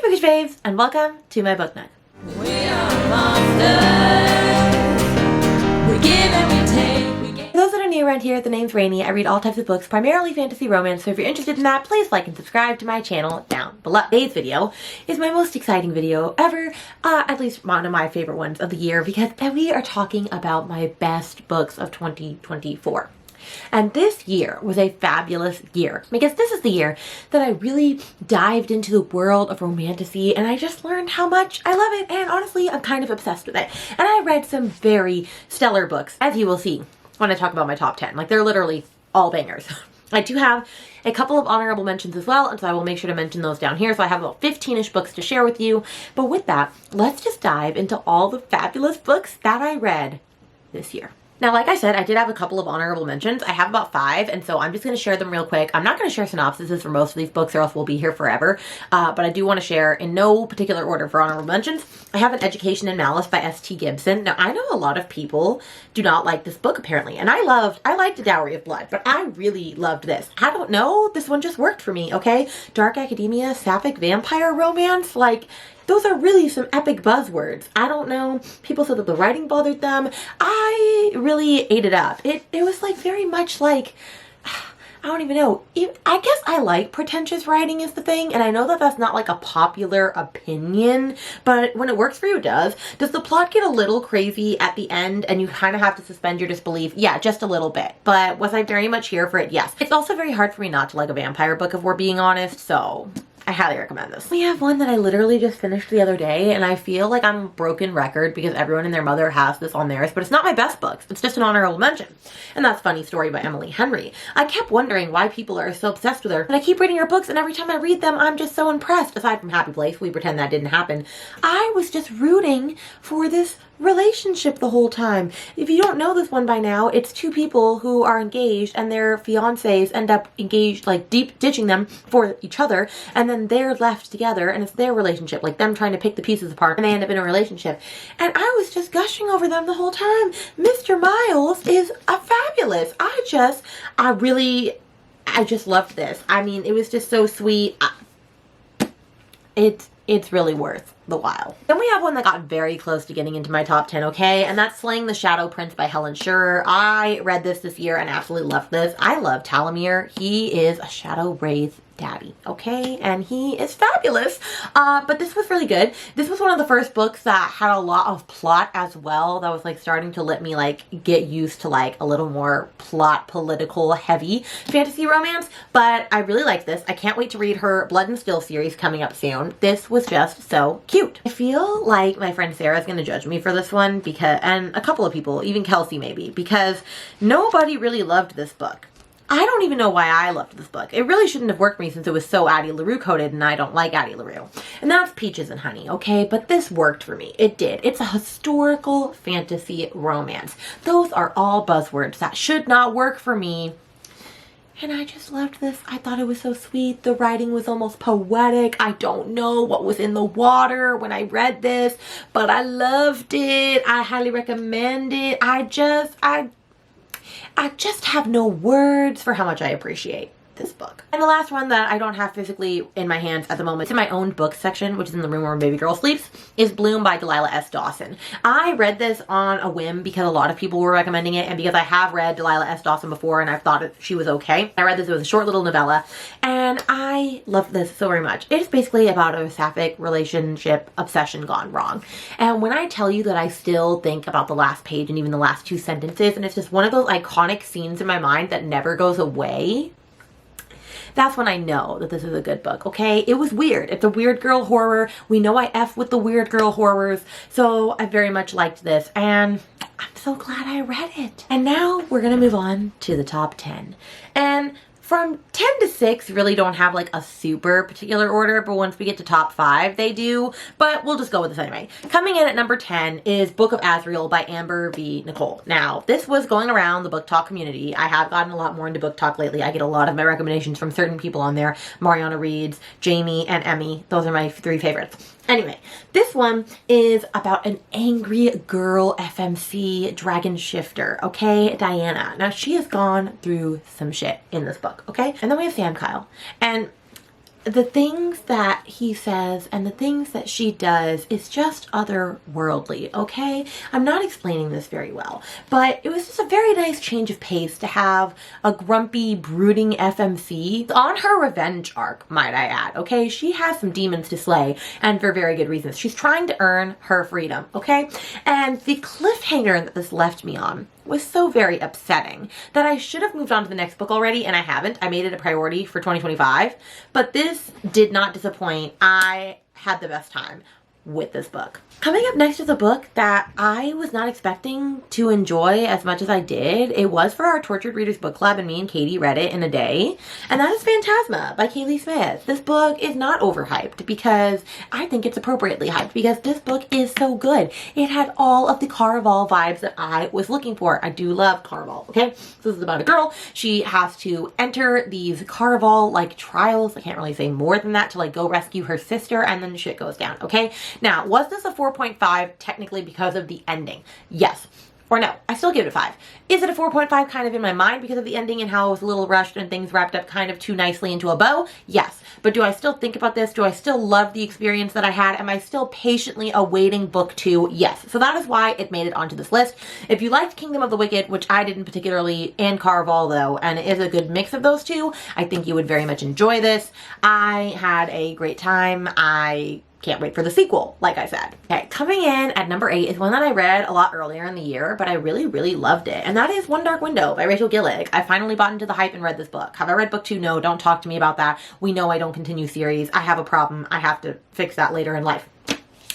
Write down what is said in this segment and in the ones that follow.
Bookish Babes, and welcome to my book nook. We are monsters. We give and we take. For those that are new around here, the name's Rainy. I read all types of books, primarily fantasy romance, so if you're interested in that, please like and subscribe to my channel down below. Today's video is my most exciting video ever, at least one of my favorite ones of the year, because we are talking about my best books of 2024. And this year was a fabulous year because this is the year that I really dived into the world of romantasy, and I just learned how much I love it, and honestly I'm kind of obsessed with it. And I read some very stellar books, as you will see when I talk about my top 10. Like, they're literally all bangers. I do have a couple of honorable mentions as well, and so I will make sure to mention those down here. So I have about 15-ish books to share with you. But with that, let's just dive into all the fabulous books that I read this year. Now, like I said, I did have a couple of honorable mentions. I have about 5, and so I'm just going to share them real quick. I'm not going to share synopsises for most of these books or else we'll be here forever, but I do want to share in no particular order for honorable mentions. I have An Education in Malice by S.T. Gibson. Now, I know a lot of people do not like this book, apparently, and I liked Dowry of Blood, but I really loved this. I don't know, this one just worked for me, okay? Dark academia, sapphic vampire romance, like, those are really some epic buzzwords. I don't know. People said that the writing bothered them. I really ate it up. It was like very much like, I don't even know. I guess I like pretentious writing is the thing, and I know that that's not like a popular opinion, but when it works for you, it does. Does the plot get a little crazy at the end and you kind of have to suspend your disbelief? Yeah, just a little bit. But was I very much here for it? Yes. It's also very hard for me not to like a vampire book, if we're being honest, so I highly recommend this. We have one that I literally just finished the other day, and I feel like I'm a broken record because everyone and their mother has this on theirs, but it's not my best books. It's just an honorable mention. And that's Funny Story by Emily Henry. I kept wondering why people are so obsessed with her, and I keep reading her books, and every time I read them, I'm just so impressed. Aside from Happy Place, we pretend that didn't happen. I was just rooting for this relationship the whole time. If you don't know this one by now, it's two people who are engaged and their fiancés end up engaged, like deep ditching them for each other, and then they're left together and it's their relationship, like them trying to pick the pieces apart, and they end up in a relationship. And I was just gushing over them the whole time. Mr. Miles is a fabulous. I just loved this. I mean, it was just so sweet. It's really worth the while. Then we have one that got very close to getting into my top 10, okay? And that's Slaying the Shadow Prince by Helen Schurer. I read this year and absolutely loved this. I love Talamir. He is a Shadow Wraith daddy, okay? And he is fabulous. But this was really good. This was one of the first books that had a lot of plot as well. That was like starting to let me like get used to like a little more plot, political, heavy fantasy romance. But I really like this. I can't wait to read her Blood and Steel series coming up soon. This was just so cute. I feel like my friend Sarah's gonna judge me for this one because, and a couple of people, even Kelsey maybe, because nobody really loved this book. I don't even know why I loved this book. It really shouldn't have worked for me since it was so Addie LaRue coded, and I don't like Addie LaRue. And that's Peaches and Honey, okay? But this worked for me. It did. It's a historical fantasy romance. Those are all buzzwords that should not work for me. And I just loved this. I thought it was so sweet. The writing was almost poetic. I don't know what was in the water when I read this, but I loved it. I highly recommend it. I just have no words for how much I appreciate this book. And the last one that I don't have physically in my hands at the moment, it's in my own book section, which is in the room where my baby girl sleeps, is Bloom by Delilah S. Dawson. I read this on a whim because a lot of people were recommending it, and because I have read Delilah S. Dawson before and I've thought she was okay. I read this, it was a short little novella, and I loved this so very much. It's basically about a sapphic relationship obsession gone wrong. And when I tell you that I still think about the last page and even the last 2 sentences, and it's just one of those iconic scenes in my mind that never goes away, that's when I know that this is a good book, okay? It was weird. It's a weird girl horror. We know I F with the weird girl horrors, so I very much liked this, and I'm so glad I read it. And now we're gonna move on to the top 10. And from 10 to 6 really don't have like a super particular order, but once we get to top 5, they do. But we'll just go with this anyway. Coming in at number 10 is Book of Azrael by Amber V. Nicole. Now, this was going around the book talk community. I have gotten a lot more into book talk lately. I get a lot of my recommendations from certain people on there. Mariana Reads, Jamie, and Emmy. Those are my 3 favorites. Anyway, this one is about an angry girl FMC dragon shifter, okay? Diana. Now, she has gone through some shit in this book, okay? And then we have Sam Kyle. And the things that he says and the things that she does is just otherworldly, okay? I'm not explaining this very well, but it was just a very nice change of pace to have a grumpy, brooding FMC on her revenge arc, might I add, okay? She has some demons to slay, and for very good reasons. She's trying to earn her freedom, okay? And the cliffhanger that this left me on was so very upsetting that I should have moved on to the next book already, and I haven't. I made it a priority for 2025, but this did not disappoint. I had the best time with this book. Coming up next is a book that I was not expecting to enjoy as much as I did. It was for our Tortured Readers Book Club, and me and Katie read it in a day, and that is Phantasma by Kaylee Smith. This book is not overhyped because I think it's appropriately hyped because this book is so good. It had all of the Caraval vibes that I was looking for. I do love Caraval, okay? So this is about a girl. She has to enter these Caraval-like trials. I can't really say more than that to like go rescue her sister, and then shit goes down, okay? Now, was this a 4.5 technically because of the ending? Yes. Or no, I still give it a 5. Is it a 4.5 kind of in my mind because of the ending and how it was a little rushed and things wrapped up kind of too nicely into a bow? Yes. But do I still think about this? Do I still love the experience that I had? Am I still patiently awaiting book 2? Yes. So that is why it made it onto this list. If you liked Kingdom of the Wicked, which I didn't particularly, and Caraval though, and it is a good mix of those two, I think you would very much enjoy this. I had a great time. I can't wait for the sequel, like I said. Okay, coming in at number 8 is one that I read a lot earlier in the year, but I really, really loved it. And that is One Dark Window by Rachel Gillig. I finally bought into the hype and read this book. Have I read book 2? No, don't talk to me about that. We know I don't continue series. I have a problem. I have to fix that later in life.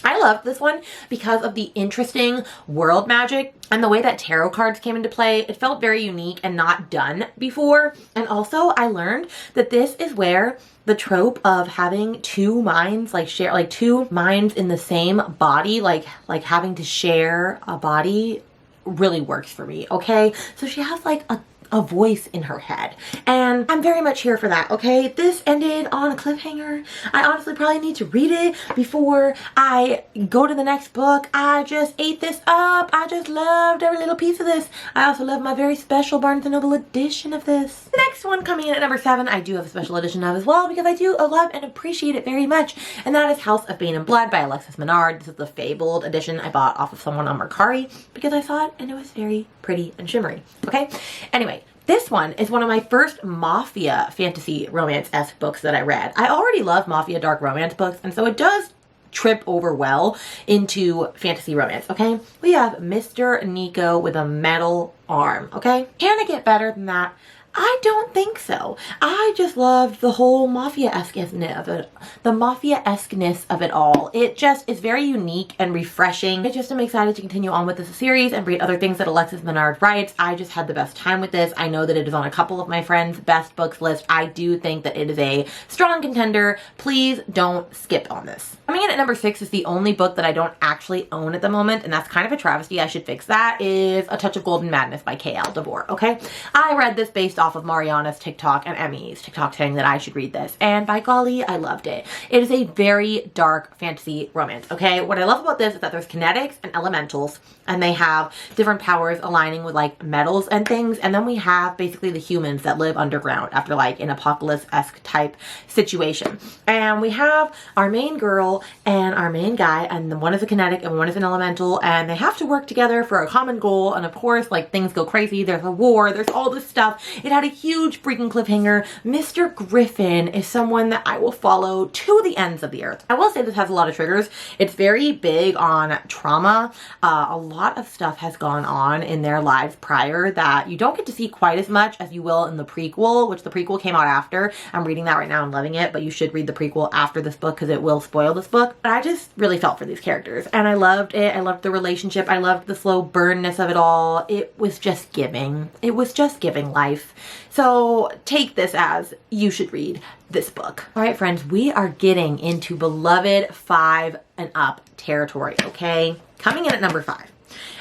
I loved this one because of the interesting world magic and the way that tarot cards came into play. It felt very unique and not done before. And also I learned that this is where the trope of having two minds, like share, like two minds in the same body, like having to share a body really works for me, okay? So she has like a voice in her head, and I'm very much here for that, okay? This ended on a cliffhanger. I honestly probably need to read it before I go to the next book. I just ate this up. I just loved every little piece of this. I also love my very special Barnes & Noble edition of this. The next one coming in at number 7, I do have a special edition of as well because I do love and appreciate it very much, and that is House of Bane and Blood by Alexis Menard. This is the fabled edition I bought off of someone on Mercari because I saw it and it was very pretty and shimmery, okay? Anyway, this one is one of my first Mafia fantasy romance-esque books that I read. I already love Mafia dark romance books, and so it does trip over well into fantasy romance, okay? We have Mr. Nico with a metal arm, okay? Can it get better than that? I don't think so. I just loved the whole Mafia-esqueness of it, the Mafia-esqueness of it all. It just is very unique and refreshing. I just am excited to continue on with this series and read other things that Alexis Menard writes. I just had the best time with this. I know that it is on a couple of my friends' best books list. I do think that it is a strong contender. Please don't skip on this. Coming in at number 6 is the only book that I don't actually own at the moment, and that's kind of a travesty. I should fix that. Is A Touch of Golden Madness by K.L. DeVore, okay? I read this based off of Mariana's TikTok and Emmy's TikTok saying that I should read this, and by golly, I loved it. It is a very dark fantasy romance, okay? What I love about this is that there's kinetics and elementals, and they have different powers aligning with like metals and things, and then we have basically the humans that live underground after like an apocalypse-esque type situation. And we have our main girl and our main guy, and one is a kinetic and one is an elemental, and they have to work together for a common goal, and of course like things go crazy. There's a war, there's all this stuff. It had a huge freaking cliffhanger. Mr. Griffin is someone that I will follow to the ends of the earth. I will say this has a lot of triggers. It's very big on trauma. A lot of stuff has gone on in their lives prior that you don't get to see quite as much as you will in the prequel, which the prequel came out after. I'm reading that right now and loving it, but you should read the prequel after this book because it will spoil this book. But I just really felt for these characters and I loved it. I loved the relationship. I loved the slow burnness of it all. It was just giving. It was just giving life. So take this as you should read this book. All right, friends, we are getting into beloved 5 and up territory, okay? Coming in at number 5.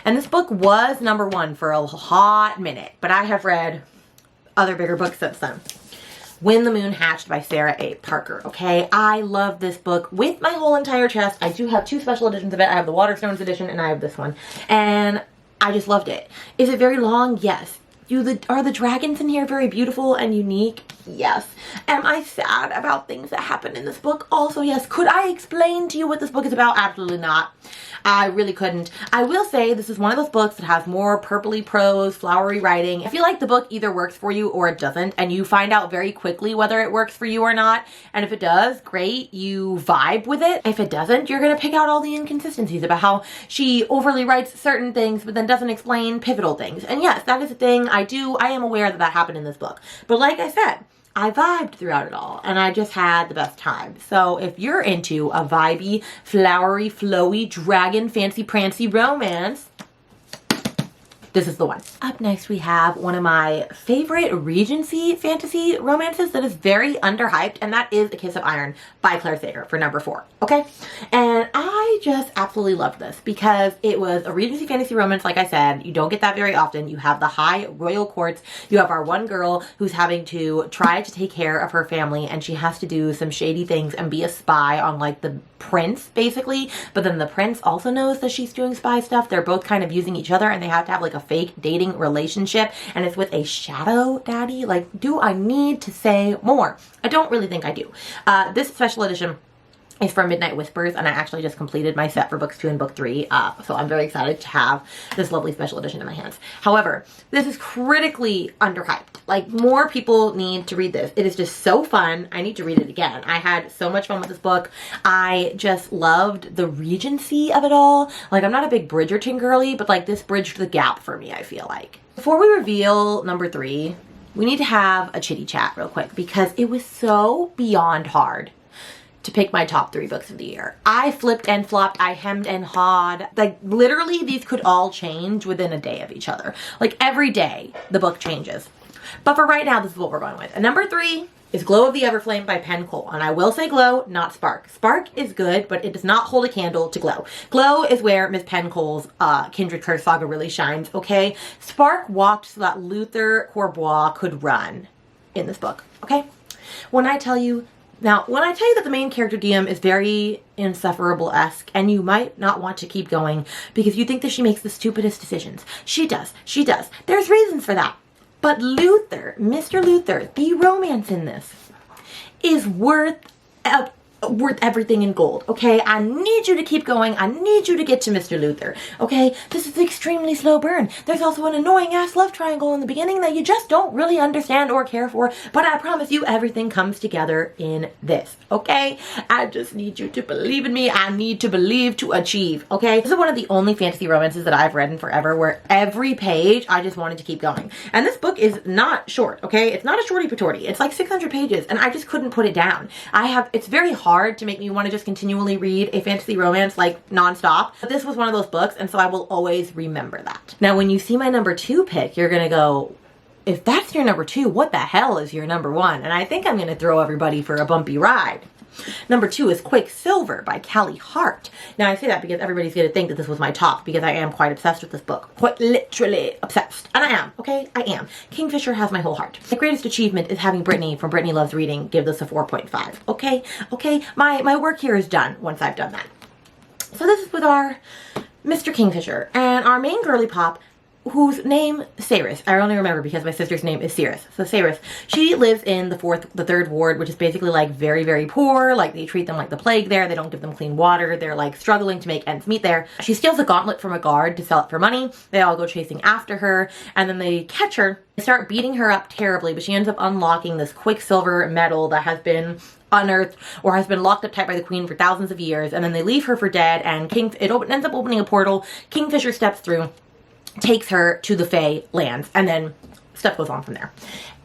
And this book was number 1 for a hot minute, but I have read other bigger books since then. When the Moon Hatched by Sarah A. Parker, okay? I love this book with my whole entire chest. I do have 2 special editions of it. I have the Waterstones edition and I have this one. And I just loved it. Is it very long? Yes. Are the dragons in here very beautiful and unique? Yes. Am I sad about things that happen in this book? Also, yes. Could I explain to you what this book is about? Absolutely not. I really couldn't. I will say this is one of those books that has more purpley prose, flowery writing. I feel like the book either works for you or it doesn't, and you find out very quickly whether it works for you or not. And if it does, great, you vibe with it. If it doesn't, you're gonna pick out all the inconsistencies about how she overly writes certain things but then doesn't explain pivotal things. And yes, that is a thing I am aware that that happened in this book. But like I said, I vibed throughout it all, and I just had the best time. So if you're into a vibey, flowery, flowy, dragon, fancy prancy romance, this is the one. Up next, we have one of my favorite Regency fantasy romances that is very underhyped, and that is A Kiss of Iron by Claire Sager for number 4, okay? And I just absolutely loved this because it was a Regency fantasy romance, like I said. You don't get that very often. You have the high royal courts. You have our one girl who's having to try to take care of her family, and she has to do some shady things and be a spy on, like, the prince, basically. But then the prince also knows that she's doing spy stuff. They're both kind of using each other, and they have to have, like, a fake dating relationship, and it's with a shadow daddy. Like, do I need to say more? I don't really think I do. This special edition is from Midnight Whispers, and I actually just completed my set for books 2 and book 3, so I'm very excited to have this lovely special edition in my hands. However, this is critically underhyped. Like, more people need to read this. It is just so fun. I need to read it again. I had so much fun with this book. I just loved the Regency of it all. Like, I'm not a big Bridgerton girly, but like, this bridged the gap for me, I feel like. Before we reveal number 3, we need to have a chitty chat real quick because it was so beyond hard to pick my top 3 books of the year. I flipped and flopped, I hemmed and hawed. Like, literally, these could all change within a day of each other. Like, every day, the book changes. But for right now, this is what we're going with. And number 3 is Glow of the Everflame by Penn Cole. And I will say Glow, not Spark. Spark is good, but it does not hold a candle to Glow. Glow is where Miss Penn Cole's Kindred Curse saga really shines, okay? Spark walked so that Luther Corbois could run in this book, okay? When I tell you that the main character DM is very insufferable-esque, and you might not want to keep going because you think that she makes the stupidest decisions. She does. She does. There's reasons for that. But Luther, Mr. Luther, the romance in this is worth everything in gold, okay? I need you to keep going. I need you to get to Mr. Luther, okay? This is an extremely slow burn. There's also an annoying-ass love triangle in the beginning that you just don't really understand or care for, but I promise you everything comes together in this, okay? I just need you to believe in me. I need to believe to achieve, okay? This is one of the only fantasy romances that I've read in forever where every page I just wanted to keep going. And this book is not short, okay? It's not a shorty patorty. It's like 600 pages, and I just couldn't put it down. It's very hard to make me want to just continually read a fantasy romance like nonstop. But this was one of those books, and so I will always remember that. Now, when you see my number 2 pick, you're gonna go, if that's your number 2, what the hell is your number 1? And I think I'm gonna throw everybody for a bumpy ride. Number 2 is Quicksilver by Callie Hart. Now, I say that because everybody's going to think that this was my top because I am quite obsessed with this book. Quite literally obsessed. And I am, okay? I am. Kingfisher has my whole heart. My greatest achievement is having Brittany from Brittany Loves Reading give this a 4.5. Okay? Okay? My work here is done once I've done that. So this is with our Mr. Kingfisher and our main girly pop, whose name, Cyrus. I only remember because my sister's name is Cyrus. So Cyrus, she lives in the 3rd ward, which is basically like very, very poor. Like, they treat them like the plague there. They don't give them clean water. They're like struggling to make ends meet there. She steals a gauntlet from a guard to sell it for money. They all go chasing after her, and then they catch her. They start beating her up terribly, but she ends up unlocking this Quicksilver metal that has been unearthed or has been locked up tight by the queen for thousands of years. And then they leave her for dead, and it ends up opening a portal. Kingfisher steps through, takes her to the Fae lands, and then stuff goes on from there.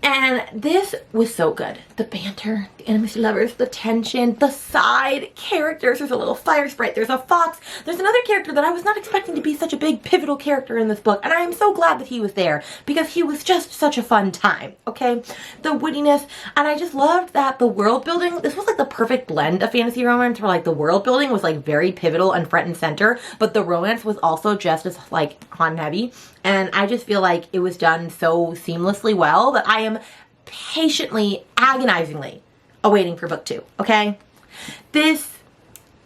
And this was so good. The banter, the enemies to lovers, the tension, the side characters. There's a little fire sprite, there's a fox, there's another character that I was not expecting to be such a big pivotal character in this book, and I am so glad that he was there because he was just such a fun time, okay? The wittiness, and I just loved that the world building, this was like the perfect blend of fantasy romance where like the world building was like very pivotal and front and center, but the romance was also just as like hot and heavy. And I just feel like it was done so seamlessly well that I am patiently, agonizingly awaiting for book 2, okay? This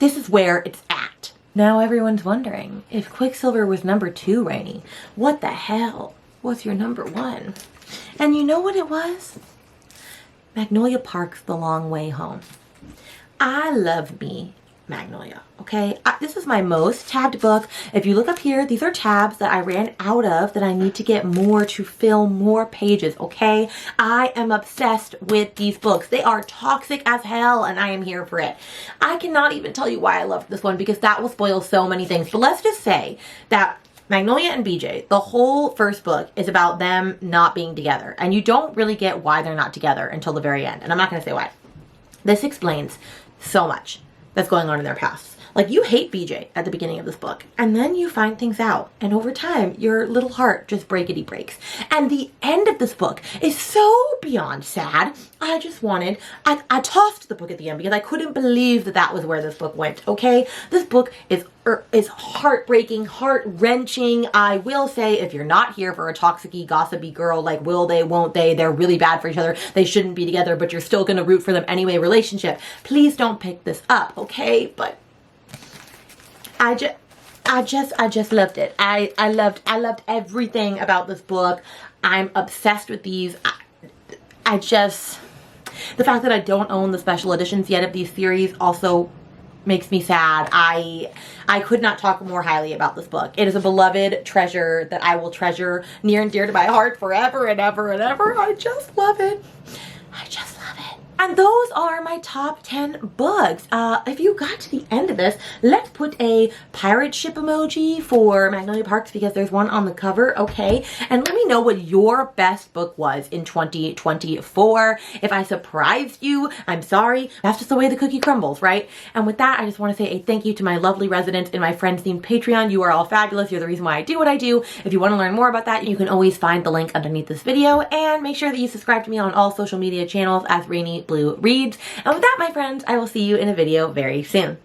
is where it's at. Now everyone's wondering, if Quicksilver was number 2, Rainy, what the hell was your number 1? And you know what it was? Magnolia Park's The Long Way Home. I love me Magnolia, okay? This is my most tabbed book. If you look up here, these are tabs that I ran out of that I need to get more to fill more pages, okay? I am obsessed with these books. They are toxic as hell, and I am here for it. I cannot even tell you why I loved this one because that will spoil so many things. But let's just say that Magnolia and BJ, the whole first book is about them not being together. And you don't really get why they're not together until the very end. And I'm not going to say why. This explains so much that's going on in their past. Like, you hate BJ at the beginning of this book, and then you find things out, and over time, your little heart just breakity breaks. And the end of this book is so beyond sad. I tossed the book at the end because I couldn't believe that that was where this book went, okay? This book is heartbreaking, heart-wrenching. I will say, if you're not here for a toxic-y, gossipy girl, like will they, won't they, they're really bad for each other, they shouldn't be together, but you're still gonna root for them anyway relationship, please don't pick this up, okay? But I just loved it. I loved everything about this book. I'm obsessed with these. The fact that I don't own the special editions yet of these series also makes me sad. I could not talk more highly about this book. It is a beloved treasure that I will treasure near and dear to my heart forever and ever and ever. I just love it. I just love it. And those are my top 10 books. If you got to the end of this, let's put a pirate ship emoji for Magnolia Parks because there's one on the cover, okay? And let me know what your best book was in 2024. If I surprised you, I'm sorry. That's just the way the cookie crumbles, right? And with that, I just want to say a thank you to my lovely residents in my Friends Themed Patreon. You are all fabulous. You're the reason why I do what I do. If you want to learn more about that, you can always find the link underneath this video. And make sure that you subscribe to me on all social media channels as Rainy Blue Reads. And with that, my friends, I will see you in a video very soon.